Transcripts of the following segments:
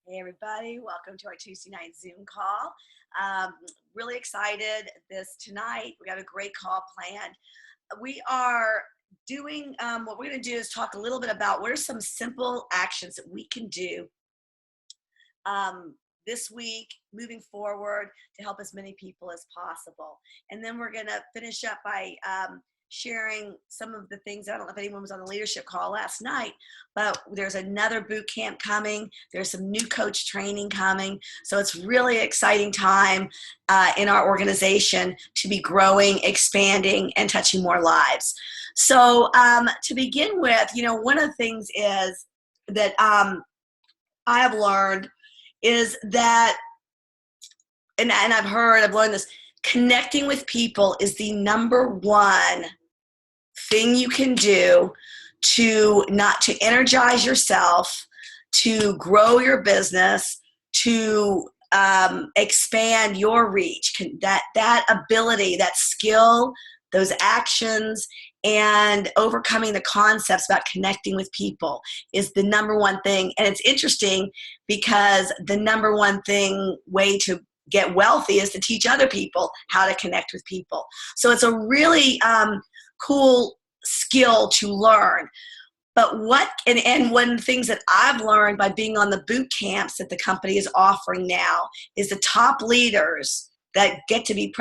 Hey everybody, welcome to our Tuesday night Zoom call. Um, really excited this tonight. We got a great call planned. We are doing what we're going to do is talk a little bit about what are some simple actions that we can do this week moving forward to help as many people as possible. And then we're going to finish up by sharing some of the things. I don't know if anyone was on the leadership call last night, but there's another boot camp coming. There's some new coach training coming. So it's really exciting time in our organization to be growing, expanding, and touching more lives. So to begin with, one of the things is that I have learned is that, and I've learned this, connecting with people is the number one thing you can do to energize yourself, to grow your business, to expand your reach. That ability, that skill, those actions, and overcoming the concepts about connecting with people is the number one thing. And it's interesting because the number one way to get wealthy is to teach other people how to connect with people. So it's a really cool skill to learn. But and one of the things that I've learned by being on the boot camps that the company is offering now is the top leaders that get to be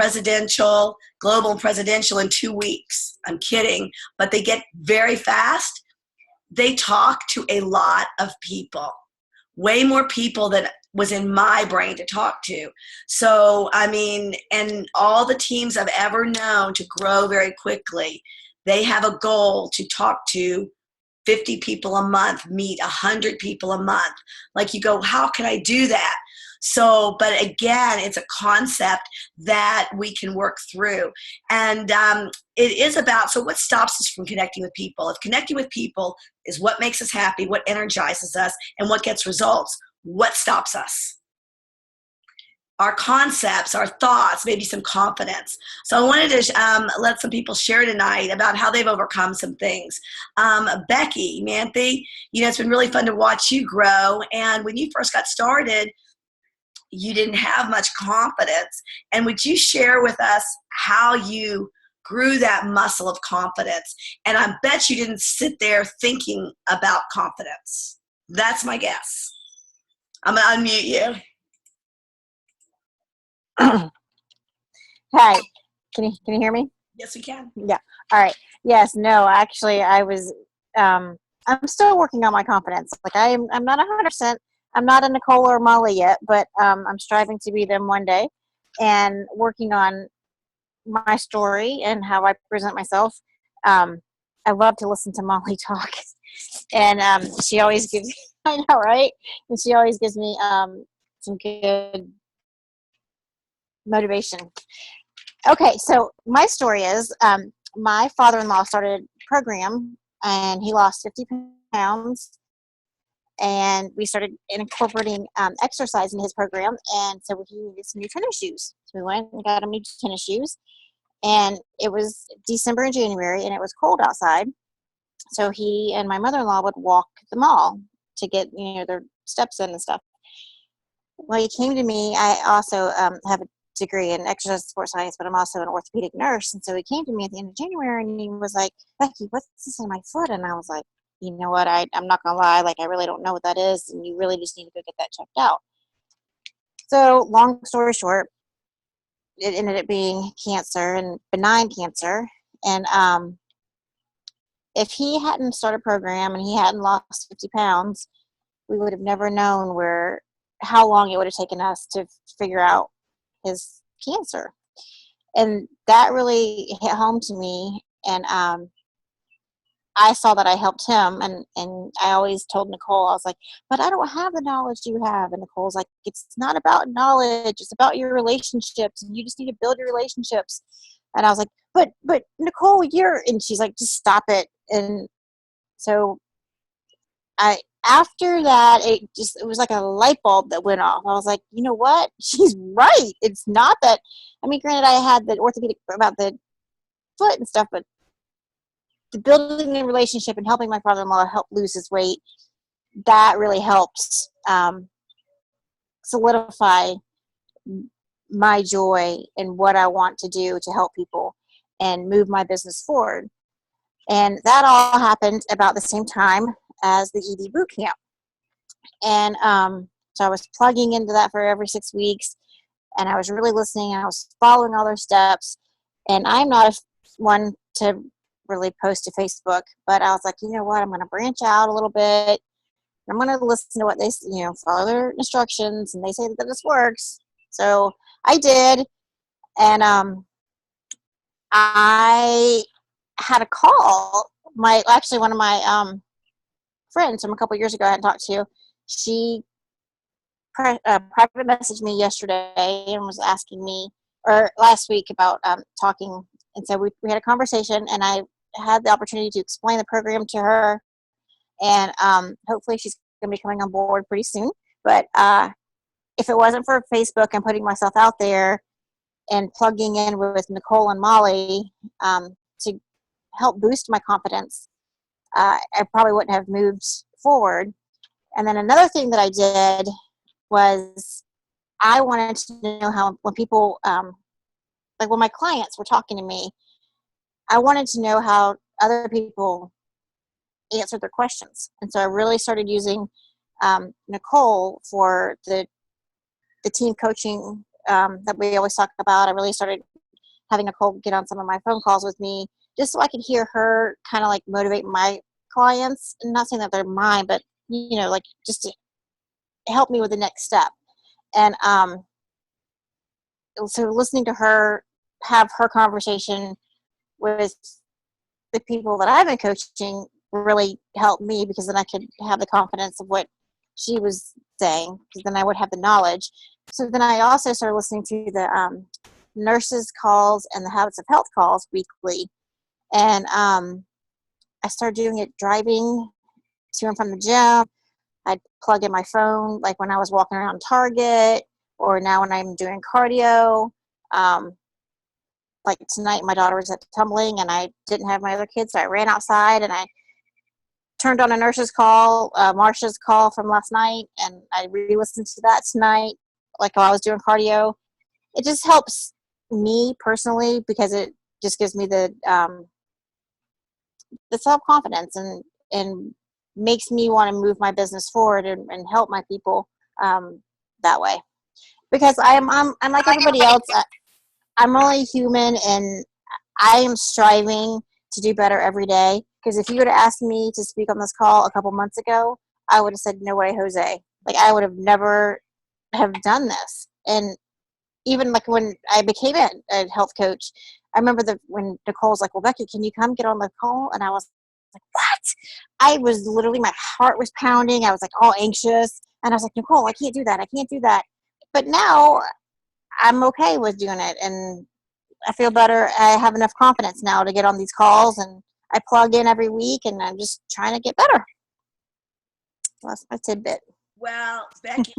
global presidential in 2 weeks. I'm kidding, but they get very fast. They talk to a lot of people, way more people than was in my brain to talk to. So, and all the teams I've ever known to grow very quickly, they have a goal to talk to 50 people a month, meet 100 people a month. Like you go, how can I do that? So, but again, it's a concept that we can work through. And it is about, so what stops us from connecting with people? If connecting with people is what makes us happy, what energizes us, and what gets results, what stops us? Our concepts, our thoughts, maybe some confidence. So I wanted to let some people share tonight about how they've overcome some things. Becky, Manthe, it's been really fun to watch you grow. And when you first got started, you didn't have much confidence. And would you share with us how you grew that muscle of confidence? And I bet you didn't sit there thinking about confidence. That's my guess. I'm going to unmute you. Hi, can you hear me? Yes, we can. Yeah. All right. Yes. No. Actually, I was. I'm still working on my confidence. Like I'm not 100%. I'm not a Nicole or Molly yet, but I'm striving to be them one day, and working on my story and how I present myself. I love to listen to Molly talk, and she always gives. I know, right? And she always gives me some good motivation. Okay, so my story is my father-in-law started a program and he lost 50 pounds, and we started incorporating exercise in his program, and so he needed some new tennis shoes. So we went and got him new tennis shoes, and it was December and January and it was cold outside, so he and my mother-in-law would walk the mall to get their steps in and stuff. Well, he came to me. I also have a degree in exercise and sports science, but I'm also an orthopedic nurse. And so he came to me at the end of January and he was like, Becky, what's this in my foot? And I was like, you know what? I'm not going to lie. Like, I really don't know what that is. And you really just need to go get that checked out. So long story short, it ended up being cancer, and benign cancer. And if he hadn't started a program and he hadn't lost 50 pounds, we would have never known how long it would have taken us to figure out his cancer. And that really hit home to me. And I saw that I helped him. And I always told Nicole, I was like, but I don't have the knowledge you have. And Nicole's like, it's not about knowledge. It's about your relationships. And you just need to build your relationships. And I was like, but Nicole, and she's like, just stop it. And so after that, it was like a light bulb that went off. I was like, you know what? She's right. It's not that, granted, I had the orthopedic about the foot and stuff, but the building the relationship and helping my father-in-law help lose his weight, that really helps solidify my joy and what I want to do to help people and move my business forward. And that all happened about the same time as the ED boot camp. And so I was plugging into that for every 6 weeks, and I was really listening. I was following all their steps. And I'm not one to really post to Facebook, but I was like, you know what? I'm going to branch out a little bit. I'm going to listen to what they, follow their instructions, and they say that this works. So I did, and I had a call. One of my friends from a couple years ago I hadn't talked to, she private messaged me yesterday and was asking me, or last week, about talking. And so we had a conversation, and I had the opportunity to explain the program to her. And hopefully she's going to be coming on board pretty soon. But if it wasn't for Facebook and putting myself out there and plugging in with Nicole and Molly to help boost my confidence, I probably wouldn't have moved forward. And then another thing that I did was I wanted to know how, when people, like when my clients were talking to me, I wanted to know how other people answered their questions. And so I really started using Nicole for the team coaching that we always talk about. I really started having Nicole get on some of my phone calls with me, just so I could hear her kind of like motivate my clients. And not saying that they're mine, but like just to help me with the next step. And so listening to her have her conversation with the people that I've been coaching really helped me, because then I could have the confidence of what she was saying, because then I would have the knowledge. So then I also started listening to the nurses calls and the Habits of Health calls weekly. And I started doing it driving to and from the gym. I'd plug in my phone, like when I was walking around Target, or now when I'm doing cardio. Like tonight, my daughter was at tumbling, and I didn't have my other kids, so I ran outside and I turned on a nurse's call, Marsha's call from last night, and I re-listened to that tonight, like while I was doing cardio. It just helps me personally, because it just gives me the self-confidence and makes me want to move my business forward and help my people that way. Because I'm like everybody else. I'm only human, and I am striving to do better every day. Because if you would have asked me to speak on this call a couple months ago, I would have said, no way, Jose. Like, I would have never have done this. And even like when I became a health coach, I remember when Nicole's like, well, Becky, can you come get on the call? And I was like, what? I was literally, my heart was pounding. I was like all anxious. And I was like, Nicole, I can't do that. I can't do that. But now I'm okay with doing it, and I feel better. I have enough confidence now to get on these calls, and I plug in every week, and I'm just trying to get better. That's my tidbit. Well, Becky,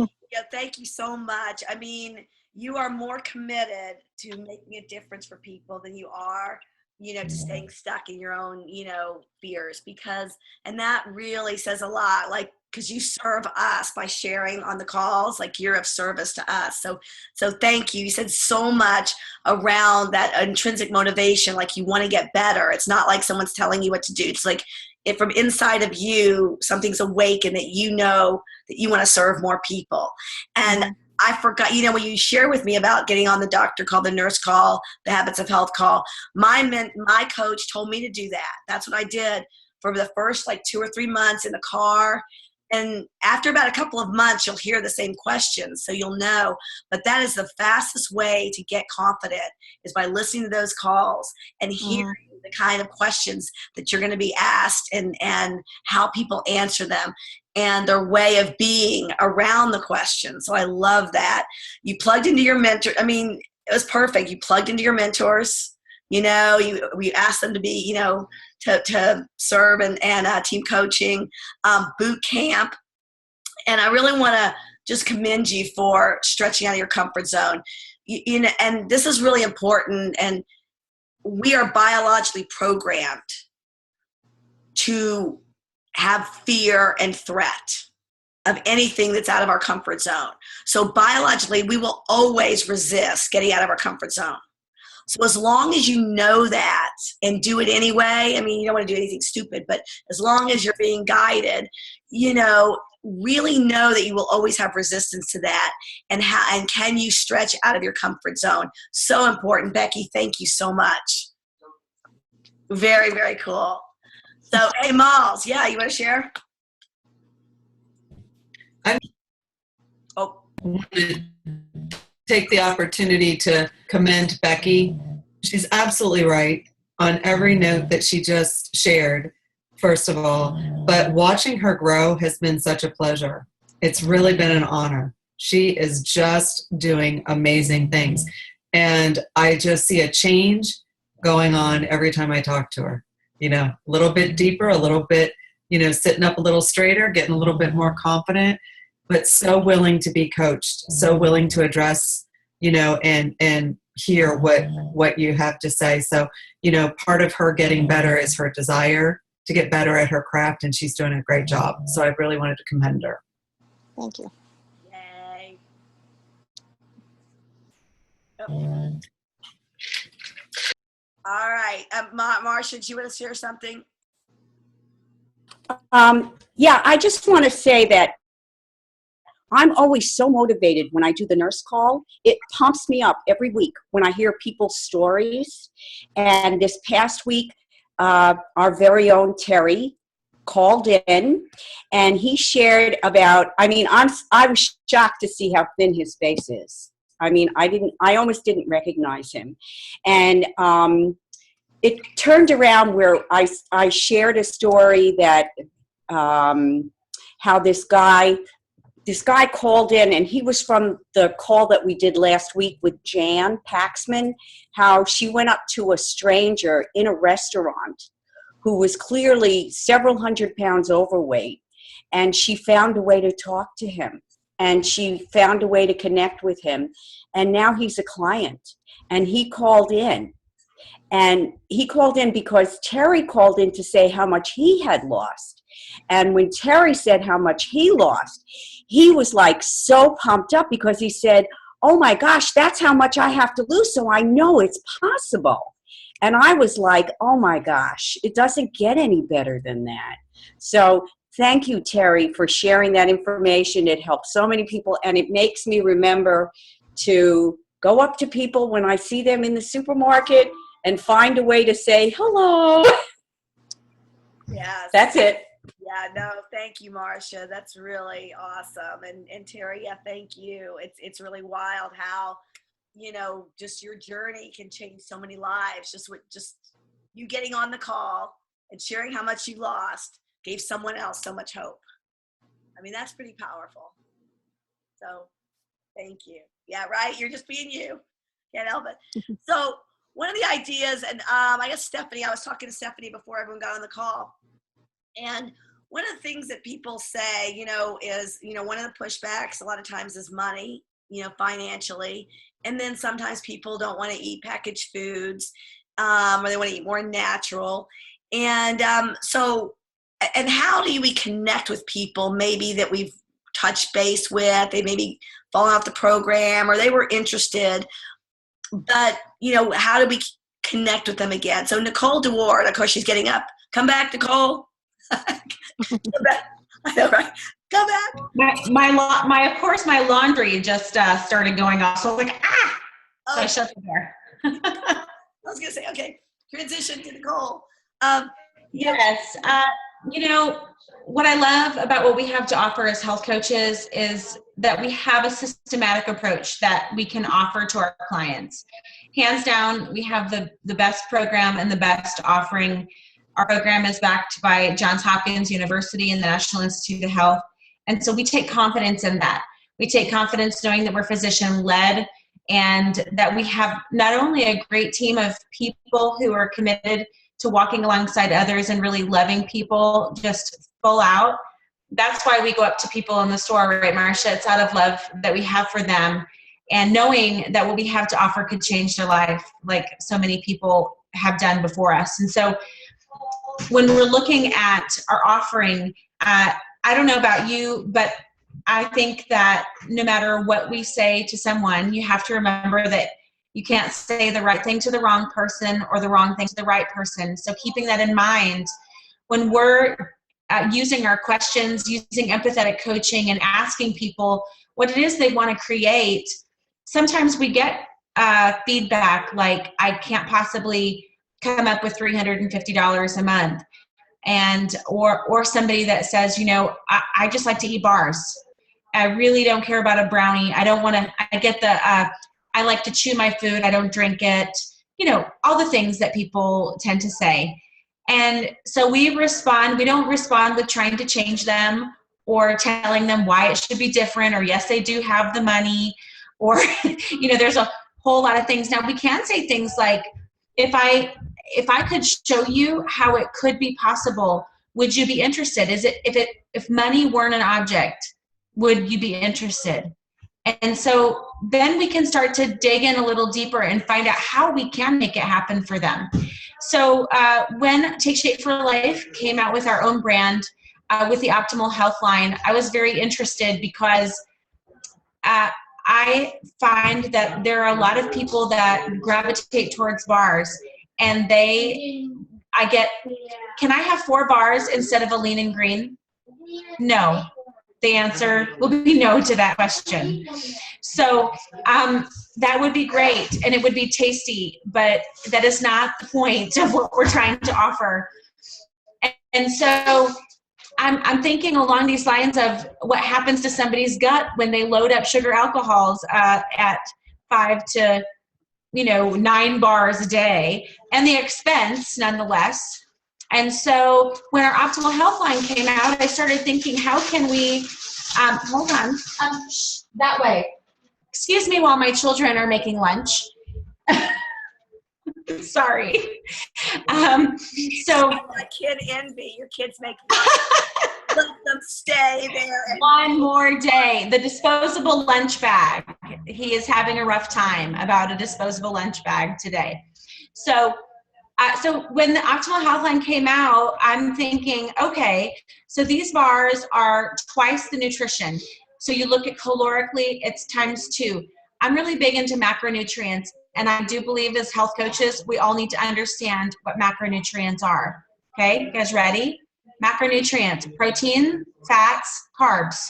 thank you so much. I mean, you are more committed to making a difference for people than you are, to staying stuck in your own, fears, and that really says a lot, like, because you serve us by sharing on the calls, like you're of service to us. So thank you. You said so much around that intrinsic motivation, like you want to get better. It's not like someone's telling you what to do. It's like from inside of you, something's awakened that that you want to serve more people. And I forgot, when you share with me about getting on the doctor call, the nurse call, the Habits of Health call, my coach told me to do that. That's what I did for the first 2 or 3 months in the car. And after about a couple of months, you'll hear the same questions, so you'll know. But that is the fastest way to get confident, is by listening to those calls and hearing the kind of questions that you're going to be asked, and how people answer them, and their way of being around the question. So I love that. You plugged into your mentor. I mean, it was perfect. You plugged into your mentors. We asked them to be, to serve and team coaching, boot camp. And I really want to just commend you for stretching out of your comfort zone. And this is really important. And we are biologically programmed to have fear and threat. of anything that's out of our comfort zone. So biologically, we will always resist getting out of our comfort zone. So as long as you know that and do it anyway, I mean, you don't want to do anything stupid, but as long as you're being guided, really know that you will always have resistance to that. And can you stretch out of your comfort zone? So important. Becky, thank you so much. Very, very cool. So, hey, Malls, yeah, you want to share? I want to take the opportunity to commend Becky. She's absolutely right on every note that she just shared, first of all. But watching her grow has been such a pleasure. It's really been an honor. She is just doing amazing things. And I just see a change going on every time I talk to her. A little bit deeper, a little bit, sitting up a little straighter, getting a little bit more confident, but so willing to be coached, so willing to address, and hear what you have to say. So, part of her getting better is her desire to get better at her craft, and she's doing a great job. So I really wanted to commend her. Thank you. Yay. Oh. All right. Marcia, do you want to share something? Yeah, I just want to say that I'm always so motivated when I do the nurse call. It pumps me up every week when I hear people's stories. And this past week, our very own Terry called in, and he shared about, I was shocked to see how thin his face is. I almost didn't recognize him. And it turned around where I shared a story that how this guy called in, and he was from the call that we did last week with Jan Paxman, how she went up to a stranger in a restaurant who was clearly several hundred pounds overweight, and she found a way to talk to him, and she found a way to connect with him, and now he's a client. And he called in, because Terry called in to say how much he had lost. And when Terry said how much he lost, he was like so pumped up, because he said, oh my gosh, that's how much I have to lose, so I know it's possible. And I was like, oh my gosh, it doesn't get any better than that. So thank you, Terry, for sharing that information. It helps so many people, and it makes me remember to go up to people when I see them in the supermarket and find a way to say hello. Yes. That's it. Yeah, no, thank you, Marcia. That's really awesome. And Terry, yeah, thank you. It's really wild how, just your journey can change so many lives. Just you getting on the call and sharing how much you lost gave someone else so much hope. That's pretty powerful. So thank you. Yeah, right. You're just being you. Can't help it. So one of the ideas, and I guess Stephanie, I was talking to Stephanie before everyone got on the call. And one of the things that people say, is, one of the pushbacks a lot of times is money, financially. And then sometimes people don't want to eat packaged foods, or they want to eat more natural. And and how do we connect with people maybe that we've touched base with, they maybe fallen off the program, or they were interested, but, how do we connect with them again? So Nicole DeWard, of course, she's getting up. Come back, Nicole. Come back. I know, right? Come back. Of course, my laundry just started going off. So I was like, So I shut the door. I was going to say, okay, transition to Nicole. Yes. What I love about what we have to offer as health coaches is that we have a systematic approach that we can offer to our clients. Hands down, we have the best program and the best offering. Our program is backed by Johns Hopkins University and the National Institute of Health. And so we take confidence in that. We take confidence knowing that we're physician-led and that we have not only a great team of people who are committed to walking alongside others and really loving people just full out. That's why we go up to people in the store, right, Marcia? It's out of love that we have for them and knowing that what we have to offer could change their life like so many people have done before us. And so when we're looking at our offering, I don't know about you, but I think that no matter what we say to someone, you have to remember that you can't say the right thing to the wrong person or the wrong thing to the right person. So keeping that in mind when we're using our questions, using empathetic coaching and asking people what it is they want to create, sometimes we get feedback like, I can't possibly come up with $350 a month. And or somebody that says, you know, I just like to eat bars. I really don't care about a brownie. I don't want to, I get the, I like to chew my food. I don't drink it. You know, all the things that people tend to say. And so we respond, we don't respond with trying to change them or telling them why it should be different, or yes, they do have the money, or, you know, there's a whole lot of things. Now we can say things like, if I could show you how it could be possible, would you be interested? If money weren't an object, would you be interested? And so then we can start to dig in a little deeper and find out how we can make it happen for them. So when Take Shape for Life came out with our own brand with the Optimal Health line, I was very interested because I find that there are a lot of people that gravitate towards bars, and I get, can I have 4 bars instead of a lean and green? No. The answer will be no to that question. So that would be great, and it would be tasty, but that is not the point of what we're trying to offer. And so I'm thinking along these lines of what happens to somebody's gut when they load up sugar alcohols at 5 to 9 bars a day, and the expense nonetheless. And so when our Optimal Health line came out, I started thinking, how can we, hold on, that way. Excuse me while my children are making lunch. Sorry. So my kid envy. Your kids make let them stay there. One more day. The disposable lunch bag. He is having a rough time about a disposable lunch bag today. So when the Optimal Health line came out, I'm thinking, okay, so these bars are twice the nutrition. So you look at calorically, it's ×2. I'm really big into macronutrients, and I do believe as health coaches, we all need to understand what macronutrients are. Okay, you guys ready? Macronutrients: protein, fats, carbs.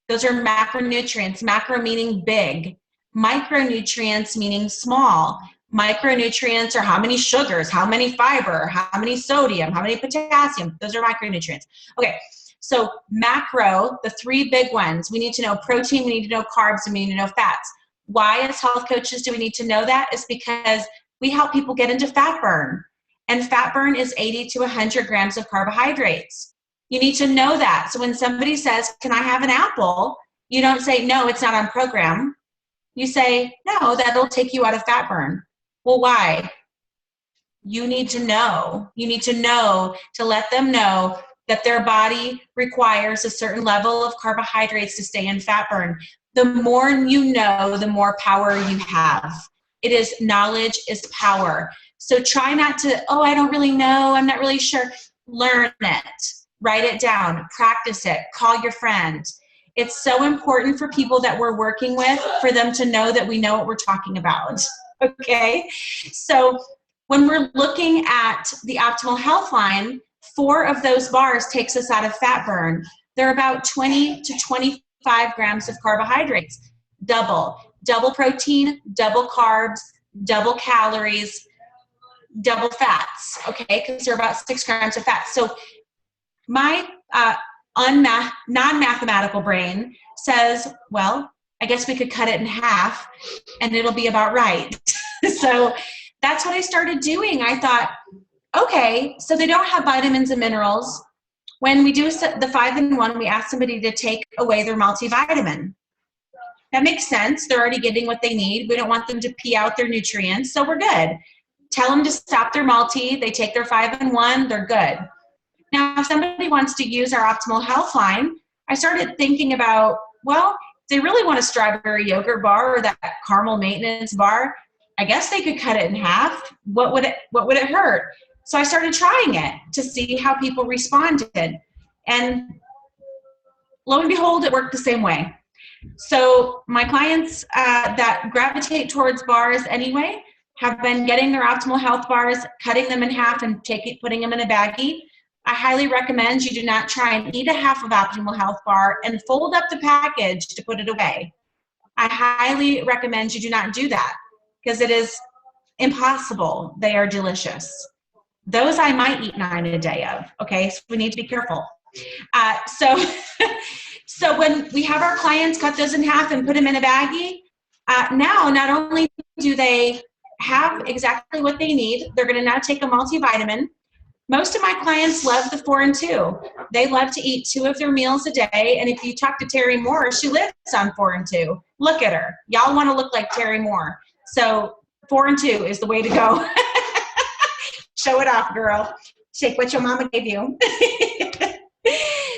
Those are macronutrients. Macro meaning big. Micronutrients meaning small. Micronutrients are how many sugars, how many fiber, how many sodium, how many potassium. Those are micronutrients. Okay, so macro, the 3 big ones. We need to know protein, we need to know carbs, and we need to know fats. Why as health coaches do we need to know that? It's because we help people get into fat burn. And fat burn is 80 to 100 grams of carbohydrates. You need to know that. So when somebody says, can I have an apple? You don't say, no, it's not on program. You say, no, that'll take you out of fat burn. Well, why? You need to know. You need to know to let them know that their body requires a certain level of carbohydrates to stay in fat burn. The more you know, the more power you have. It is knowledge is power. So try not to, oh, I don't really know, I'm not really sure. Learn it. Write it down. Practice it. Call your friend. It's so important for people that we're working with, for them to know that we know what we're talking about. Okay? So when we're looking at the Optimal Health line, 4 of those bars takes us out of fat burn. They're about 20 to 25 grams of carbohydrates. Double protein, double carbs, double calories, double fats, okay? Because they're about 6 grams of fat. So my non-mathematical brain says, well, I guess we could cut it in half and it'll be about right. So that's what I started doing. I thought, okay, so they don't have vitamins and minerals. When we do the 5-in-1, we ask somebody to take away their multivitamin. That makes sense. They're already getting what they need. We don't want them to pee out their nutrients, so we're good. Tell them to stop their multi. They take their 5-in-1, they're good. Now, if somebody wants to use our Optimal Health line, I started thinking about, well, if they really want a strawberry yogurt bar or that caramel maintenance bar, I guess they could cut it in half. What would it hurt? So I started trying it to see how people responded. And lo and behold, it worked the same way. So my clients that gravitate towards bars anyway have been getting their Optimal Health bars, cutting them in half and putting them in a baggie. I highly recommend you do not try and eat a half of Optimal Health bar and fold up the package to put it away. I highly recommend you do not do that because it is impossible. They are delicious. Those I might eat 9 a day of, okay? So we need to be careful. So when we have our clients cut those in half and put them in a baggie, now not only do they have exactly what they need, they're gonna now take a multivitamin. Most of my clients love the 4 and 2. They love to eat 2 of their meals a day. And if you talk to Terry Moore, she lives on 4 and 2. Look at her. Y'all want to look like Terry Moore. So 4 and 2 is the way to go. Show it off, girl. Shake what your mama gave you.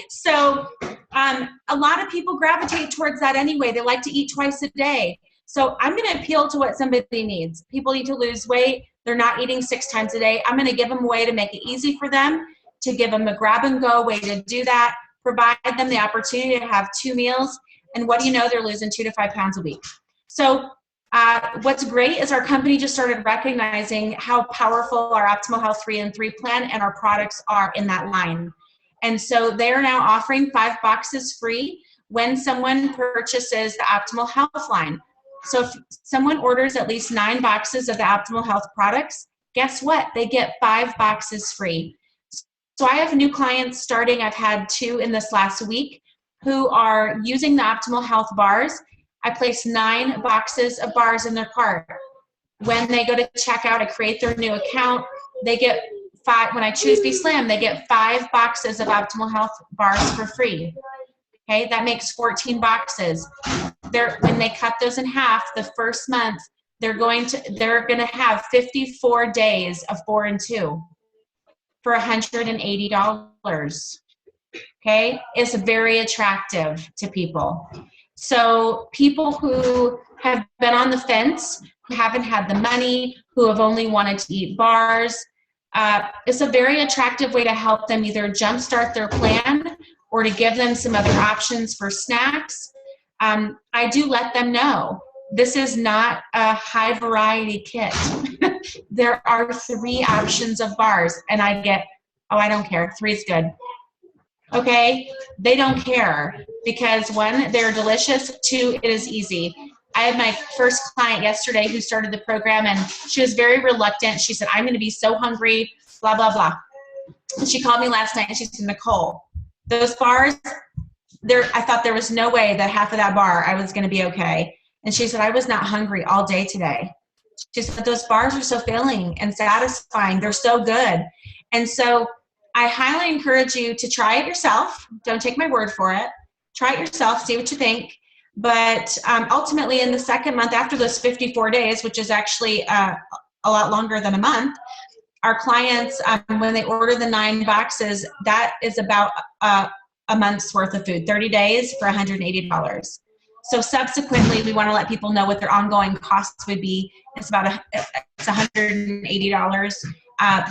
So a lot of people gravitate towards that anyway. They like to eat twice a day. So I'm going to appeal to what somebody needs. People need to lose weight. They're not eating 6 times a day. I'm going to give them a way to make it easy for them, to give them a grab-and-go way to do that, provide them the opportunity to have 2 meals, and what do you know? They're losing 2 to 5 pounds a week. So what's great is our company just started recognizing how powerful our Optimal Health 3 and 3 plan and our products are in that line. And so they are now offering 5 boxes free when someone purchases the Optimal Health line. So if someone orders at least 9 boxes of the Optimal Health products, guess what? They get 5 boxes free. So I have new clients starting. I've had 2 in this last week who are using the Optimal Health bars. I place 9 boxes of bars in their cart. When they go to checkout, I create their new account. They get 5, when I choose Be Slim, they get 5 boxes of Optimal Health bars for free. Okay, that makes 14 boxes. When they cut those in half the first month, they're going to have 54 days of 4 and 2 for $180. Okay, it's very attractive to people. So people who have been on the fence, who haven't had the money, who have only wanted to eat bars, it's a very attractive way to help them either jumpstart their plan or to give them some other options for snacks. I do let them know this is not a high variety kit. There are 3 options of bars, and I get, oh, I don't care, 3 is good. Okay, they don't care because 1, they're delicious, 2, it is easy. I had my first client yesterday who started the program, and she was very reluctant. She said, I'm going to be so hungry, blah, blah, blah. And she called me last night and she said, Nicole, those bars, I thought there was no way that half of that bar I was going to be okay. And she said, I was not hungry all day today. She said, those bars are so filling and satisfying. They're so good. And so I highly encourage you to try it yourself. Don't take my word for it. Try it yourself, see what you think. But ultimately, in the second month, after those 54 days, which is actually a lot longer than a month, our clients, when they order the 9 boxes, that is about a month's worth of food, 30 days for $180. So subsequently, we want to let people know what their ongoing costs would be. It's about it's $180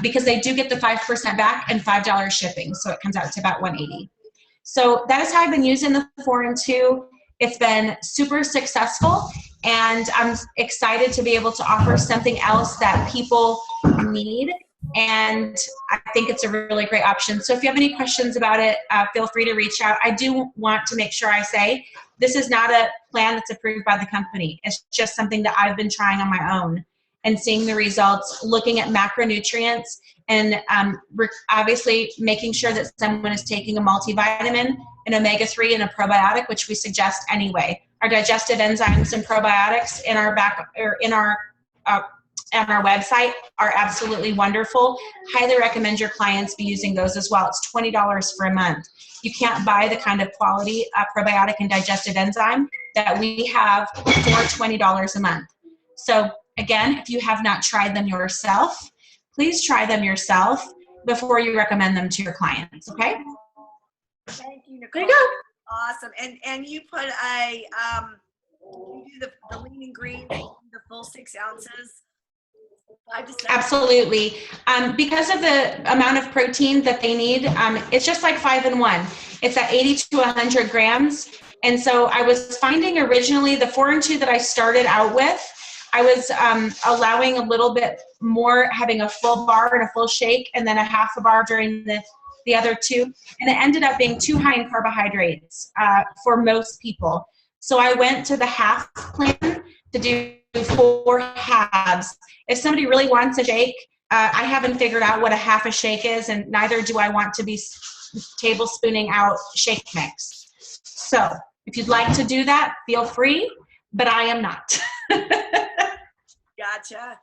because they do get the 5% back and $5 shipping. So it comes out to about $180. So that is how I've been using the 4 and 2. It's been super successful, and I'm excited to be able to offer something else that people need, and I think it's a really great option. So if you have any questions about it, feel free to reach out. I do want to make sure I say this is not a plan that's approved by the company. It's just something that I've been trying on my own and seeing the results, looking at macronutrients, and obviously making sure that someone is taking a multivitamin, an omega-3, and a probiotic, which we suggest anyway. Our digestive enzymes and probiotics in our on our website are absolutely wonderful. Highly recommend your clients be using those as well. It's $20 for a month. You can't buy the kind of quality probiotic and digestive enzyme that we have for $20 a month. So again, if you have not tried them yourself, please try them yourself before you recommend them to your clients, okay? Thank you, Nicole. There you go. Awesome. And you put you do the lean and green, the full 6 ounces. 5 to 7. Absolutely. Because of the amount of protein that they need, it's just like 5 in 1. It's at 80 to 100 grams. And so I was finding originally the 4 and 2 that I started out with, I was allowing a little bit more, having a full bar and a full shake, and then a half a bar during the other 2. And it ended up being too high in carbohydrates for most people. So I went to the half plan to do 4 halves. If somebody really wants a shake, I haven't figured out what a half a shake is, and neither do I want to be tablespooning out shake mix. So if you'd like to do that, feel free, but I am not. Gotcha.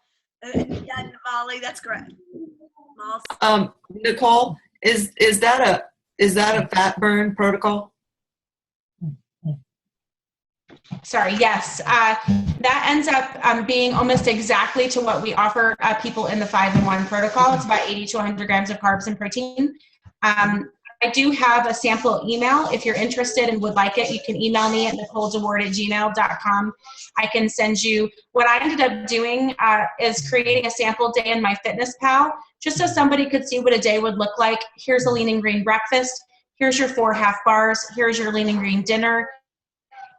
Yeah, Molly, that's great. Molly. Nicole, is that a fat burn protocol? Sorry, yes. That ends up being almost exactly to what we offer people in the 5 in 1 protocol. It's about 80 to 100 grams of carbs and protein. I do have a sample email. If you're interested and would like it, you can email me at nicoledeward@gmail.com. I can send you, what I ended up doing is creating a sample day in MyFitnessPal, just so somebody could see what a day would look like. Here's a lean and green breakfast. Here's your 4 half bars. Here's your lean and green dinner.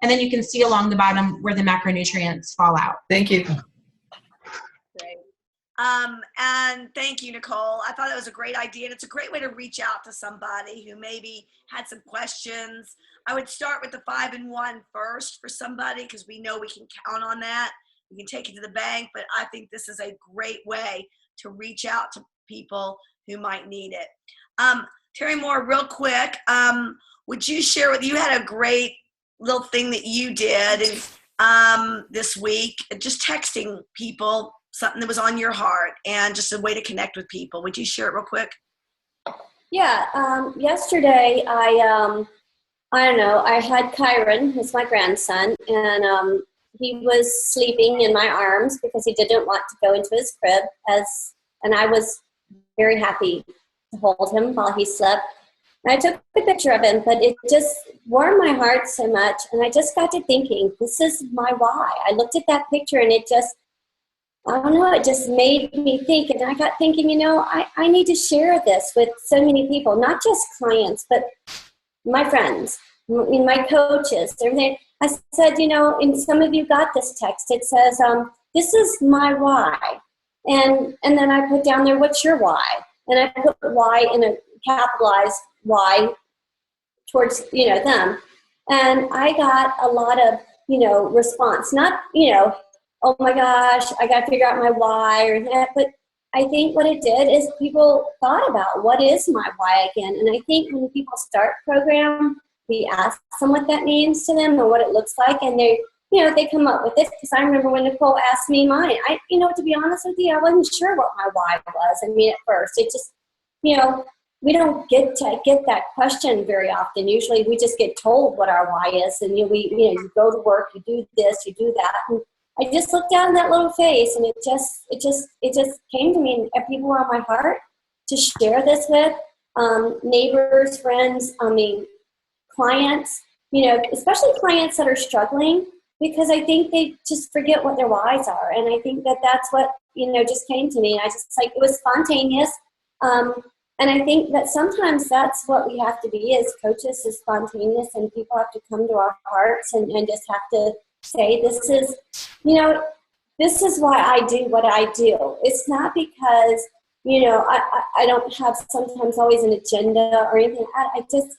And then you can see along the bottom where the macronutrients fall out. Thank you. Great. And thank you, Nicole. I thought it was a great idea, and it's a great way to reach out to somebody who maybe had some questions. I would start with the 5 in 1 first for somebody, because we know we can count on that. We can take it to the bank, but I think this is a great way to reach out to people who might need it. Terry Moore, real quick, would you share with you had a great little thing that you did this week, just texting people something that was on your heart and just a way to connect with people. Would you share it real quick? Yeah, yesterday I don't know, I had Kyron, who's my grandson, and he was sleeping in my arms because he didn't want to go into his crib, and I was very happy to hold him while he slept. And I took a picture of him, but it just warmed my heart so much, and I just got to thinking, this is my why. I looked at that picture, and it just, I don't know, it just made me think, and I got thinking, you know, I need to share this with so many people, not just clients, but my friends, my coaches, everything. I said, you know, and some of you got this text. It says, this is my why. And then I put down there, what's your why? And I put why in a capitalized why towards, you know, them. And I got a lot of, you know, response, not, you know, oh my gosh, I got to figure out my why or that. But I think what it did is people thought about what is my why again. And I think when people start program, we ask them what that means to them and what it looks like. And they, you know, they come up with it. Because I remember when Nicole asked me mine, you know, to be honest with you, I wasn't sure what my why was. I mean, at first, it just, you know, we don't get that question very often. Usually we just get told what our why is. And you go to work, you do this, you do that. And I just looked down that little face, and it just came to me, and people were on my heart to share this with, neighbors, friends, clients, you know, especially clients that are struggling, because I think they just forget what their whys are. And I think that that's what, you know, just came to me. And I just, like, it was spontaneous. And I think that sometimes that's what we have to be as coaches, is spontaneous, and people have to come to our hearts and just have to say, this is, you know, this is why I do what I do. It's not because, you know, I don't have sometimes always an agenda or anything. It just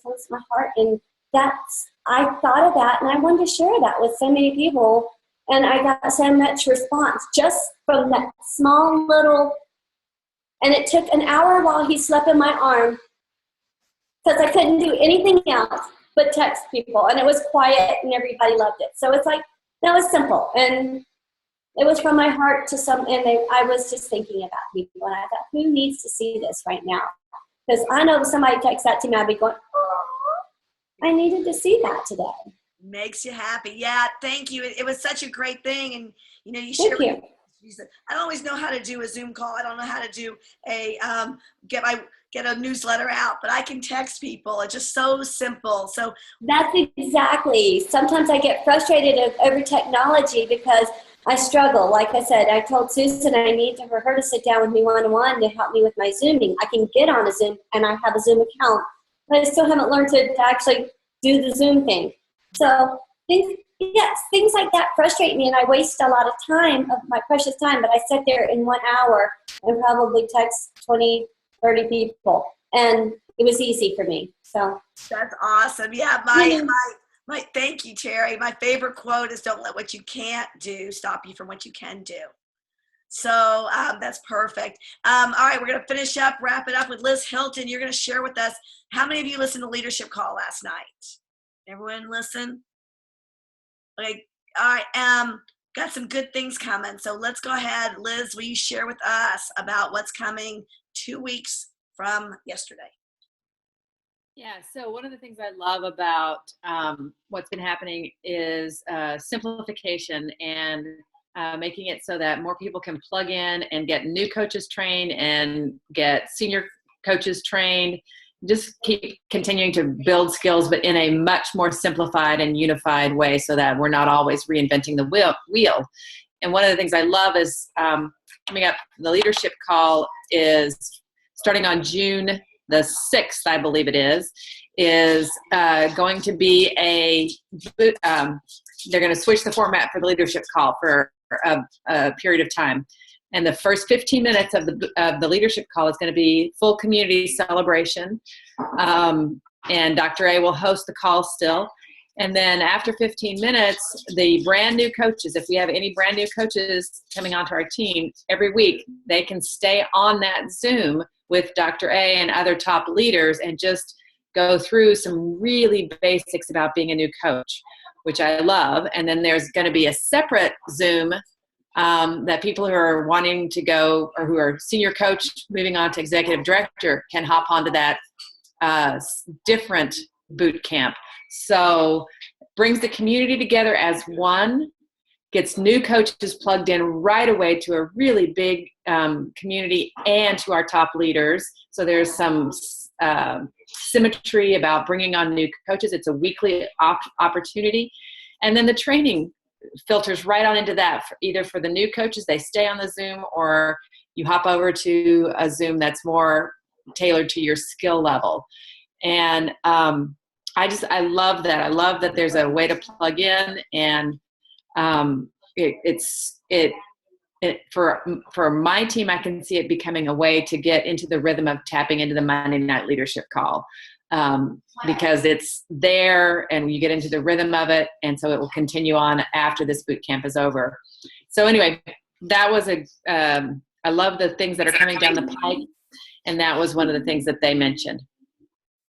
comes to my heart. And I thought of that, and I wanted to share that with so many people. And I got so much response just from that small little. And it took an hour while he slept in my arm, because I couldn't do anything else but text people. And it was quiet, and everybody loved it. So it's like, that was simple. And it was from my heart to I was just thinking about people. And I thought, who needs to see this right now? Because I know if somebody texts that to me, I'd be going, oh, I needed to see that today. Makes you happy. Yeah, thank you. It was such a great thing. And, you know, you Thank share. you. I don't always know how to do a Zoom call. I don't know how to do get a newsletter out, but I can text people. It's just so simple. So that's exactly. Sometimes I get frustrated over technology, because I struggle. Like I said, I told Susan I need for her to sit down with me one-on-one to help me with my Zooming. I can get on a Zoom, and I have a Zoom account, but I still haven't learned to actually do the Zoom thing. So things like that frustrate me, and I waste a lot of time, of my precious time, but I sit there in 1 hour and probably text 20, 30 people, and it was easy for me. So That's awesome. Yeah, my thank you, Terry. My favorite quote is, "Don't let what you can't do stop you from what you can do." So that's perfect. All right, we're going to finish up, wrap it up with Liz Hilton. You're going to share with us, how many of you listened to Leadership Call last night? Everyone listen? Okay, all right, got some good things coming. So let's go ahead. Liz, will you share with us about what's coming 2 weeks from yesterday? Yeah, so one of the things I love about what's been happening is simplification and making it so that more people can plug in and get new coaches trained and get senior coaches trained. Just keep continuing to build skills, but in a much more simplified and unified way so that we're not always reinventing the wheel. And one of the things I love is coming up, the leadership call is starting on June the 6th, I believe it is going to be they're going to switch the format for the leadership call for a period of time. And the first 15 minutes of the leadership call is going to be full community celebration. And Dr. A will host the call still. And then after 15 minutes, the brand new coaches, if we have any brand new coaches coming onto our team every week, they can stay on that Zoom with Dr. A and other top leaders and just go through some really basics about being a new coach, which I love. And then there's going to be a separate Zoom that people who are wanting to go, or who are senior coach moving on to executive director, can hop onto that different boot camp. So brings the community together as one, gets new coaches plugged in right away to a really big community and to our top leaders. So there's some symmetry about bringing on new coaches. It's a weekly opportunity. And then the training filters right on into that, either for the new coaches, they stay on the Zoom, or you hop over to a Zoom that's more tailored to your skill level. And I love that. I love that there's a way to plug in, and for my team, I can see it becoming a way to get into the rhythm of tapping into the Monday night leadership call, because it's there and you get into the rhythm of it. And so it will continue on after this boot camp is over. So anyway, that was I love the things that are coming down the pike. And that was one of the things that they mentioned.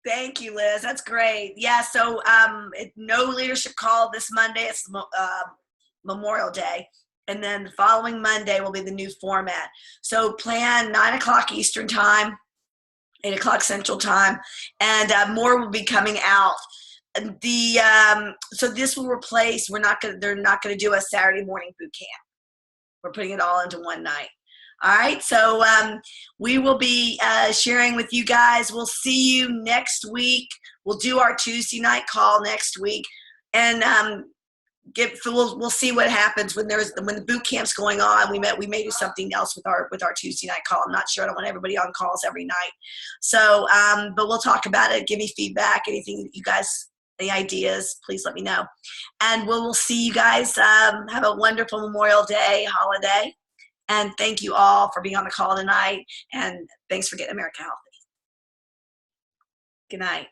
Thank you, Liz. That's great. Yeah, so no leadership call this Monday. It's Memorial Day. And then the following Monday will be the new format. So plan 9 o'clock Eastern time, 8 o'clock Central time, and more will be coming out. So this will replace, they're not going to do a Saturday morning boot camp. We're putting it all into one night. All right, so we will be sharing with you guys. We'll see you next week. We'll do our Tuesday night call next week, and we'll see what happens when the boot camp's going on. We may do something else with our Tuesday night call. I'm not sure. I don't want everybody on calls every night. So, but we'll talk about it. Give me feedback. Anything that you guys, any ideas, please let me know. And we'll see you guys. Have a wonderful Memorial Day holiday. And thank you all for being on the call tonight. And thanks for getting America healthy. Good night.